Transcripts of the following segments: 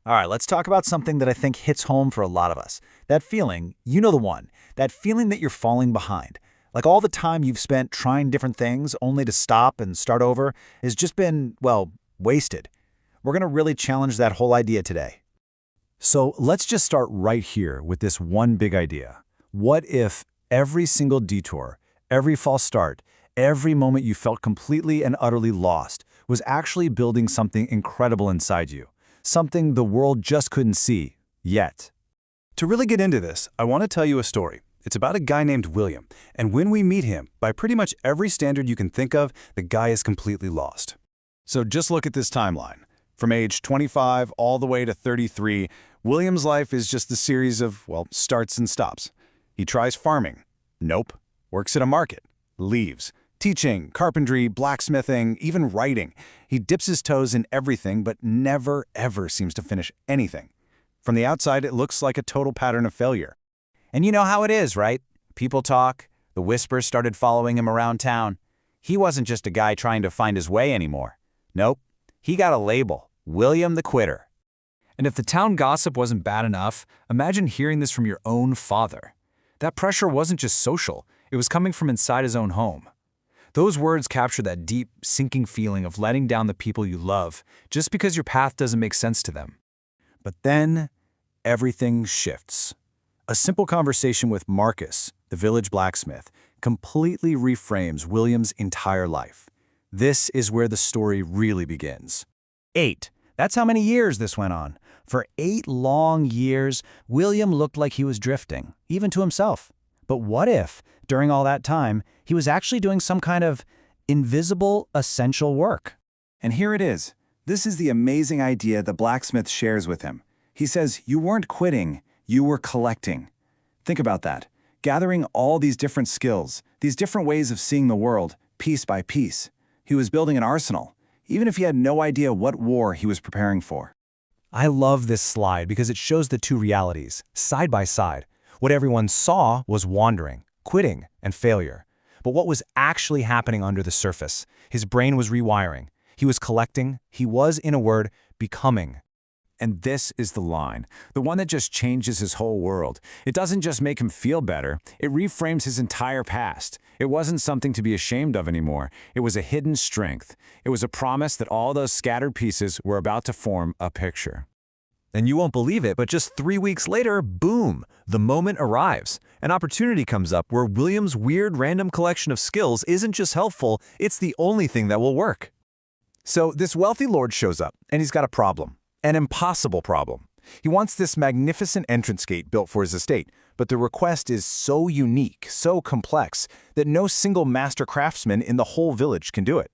All right, let's talk about something that I think hits home for a lot of us. That feeling, you know the one, that feeling that you're falling behind. Like all the time you've spent trying different things only to stop and start over has just been, well, wasted. We're going to really challenge that whole idea today. So let's just start right here with this one big idea. What if every single detour, every false start, every moment you felt completely and utterly lost was actually building something incredible inside you? Something the world just couldn't see, yet. To really get into this, I want to tell you a story. It's about a guy named William, and when we meet him, by pretty much every standard you can think of, the guy is completely lost. So just look at this timeline. From age 25 all the way to 33, William's life is just a series of, well, starts and stops. He tries farming. Nope. Works at a market. Leaves. Teaching, carpentry, blacksmithing, even writing. He dips his toes in everything, but never, ever seems to finish anything. From the outside, it looks like a total pattern of failure. And you know how it is, right? People talk. The whispers started following him around town. He wasn't just a guy trying to find his way anymore. Nope. He got a label, William the Quitter. And if the town gossip wasn't bad enough, imagine hearing this from your own father. That pressure wasn't just social, it was coming from inside his own home. Those words capture that deep, sinking feeling of letting down the people you love just because your path doesn't make sense to them. But then, everything shifts. A simple conversation with Marcus, the village blacksmith, completely reframes William's entire life. This is where the story really begins. 8. That's how many years this went on. For 8 long years, William looked like he was drifting, even to himself. But what if, during all that time, he was actually doing some kind of invisible, essential work? And here it is. This is the amazing idea the blacksmith shares with him. He says, you weren't quitting, you were collecting. Think about that. Gathering all these different skills, these different ways of seeing the world, piece by piece. He was building an arsenal, even if he had no idea what war he was preparing for. I love this slide because it shows the two realities, side by side. What everyone saw was wandering, quitting, and failure. But what was actually happening under the surface? His brain was rewiring. He was collecting. He was, in a word, becoming. And this is the line, the one that just changes his whole world. It doesn't just make him feel better, it reframes his entire past. It wasn't something to be ashamed of anymore. It was a hidden strength. It was a promise that all those scattered pieces were about to form a picture. And you won't believe it, but just 3 weeks later, boom, the moment arrives. An opportunity comes up where William's weird random collection of skills isn't just helpful, it's the only thing that will work. So this wealthy lord shows up, and he's got a problem. An impossible problem. He wants this magnificent entrance gate built for his estate, but the request is so unique, so complex, that no single master craftsman in the whole village can do it.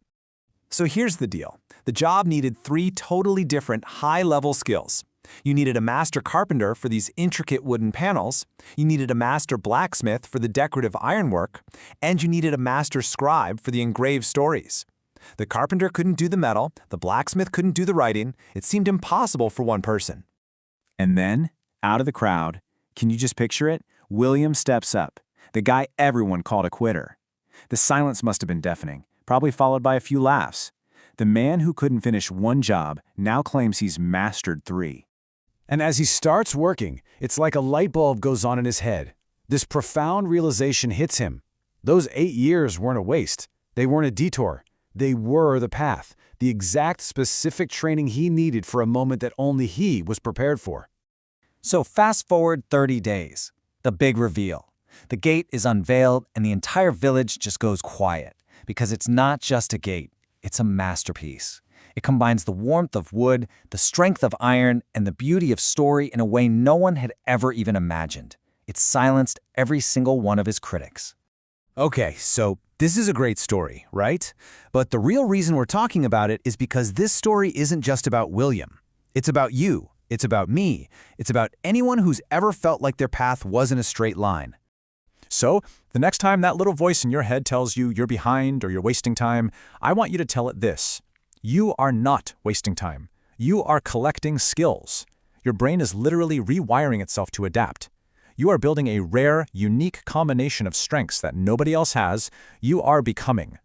So here's the deal. The job needed 3 totally different high-level skills. You needed a master carpenter for these intricate wooden panels, you needed a master blacksmith for the decorative ironwork, and you needed a master scribe for the engraved stories. The carpenter couldn't do the metal, the blacksmith couldn't do the writing. It seemed impossible for one person. And then, out of the crowd, can you just picture it? William steps up, the guy everyone called a quitter. The silence must have been deafening, probably followed by a few laughs. The man who couldn't finish one job now claims he's mastered 3. And as he starts working, it's like a light bulb goes on in his head. This profound realization hits him. Those 8 years weren't a waste. They weren't a detour. They were the path, the exact specific training he needed for a moment that only he was prepared for. So fast forward 30 days. The big reveal. The gate is unveiled and the entire village just goes quiet. Because it's not just a gate, it's a masterpiece. It combines the warmth of wood, the strength of iron, and the beauty of story in a way no one had ever even imagined. It silenced every single one of his critics. Okay, so this is a great story, right? But the real reason we're talking about it is because this story isn't just about William. It's about you. It's about me. It's about anyone who's ever felt like their path wasn't a straight line. So, the next time that little voice in your head tells you you're behind or you're wasting time, I want you to tell it this. You are not wasting time. You are collecting skills. Your brain is literally rewiring itself to adapt. You are building a rare, unique combination of strengths that nobody else has. You are becoming.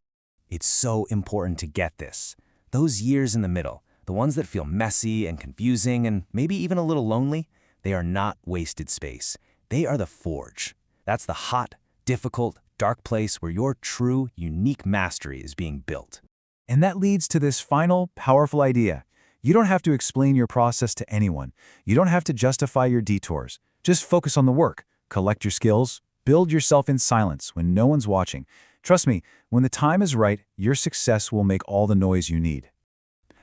It's so important to get this. Those years in the middle, The ones that feel messy and confusing and maybe even a little lonely, they are not wasted space. They are the forge. That's the hot, difficult, dark place where your true, unique mastery is being built. And that leads to this final, powerful idea. You don't have to explain your process to anyone. You don't have to justify your detours. Just focus on the work, collect your skills, build yourself in silence when no one's watching. Trust me, when the time is right, your success will make all the noise you need.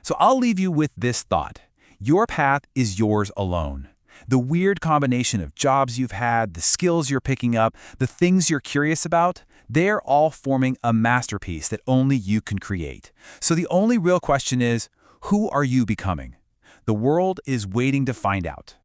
So I'll leave you with this thought. Your path is yours alone. The weird combination of jobs you've had, the skills you're picking up, the things you're curious about, they're all forming a masterpiece that only you can create. So the only real question is, who are you becoming? The world is waiting to find out.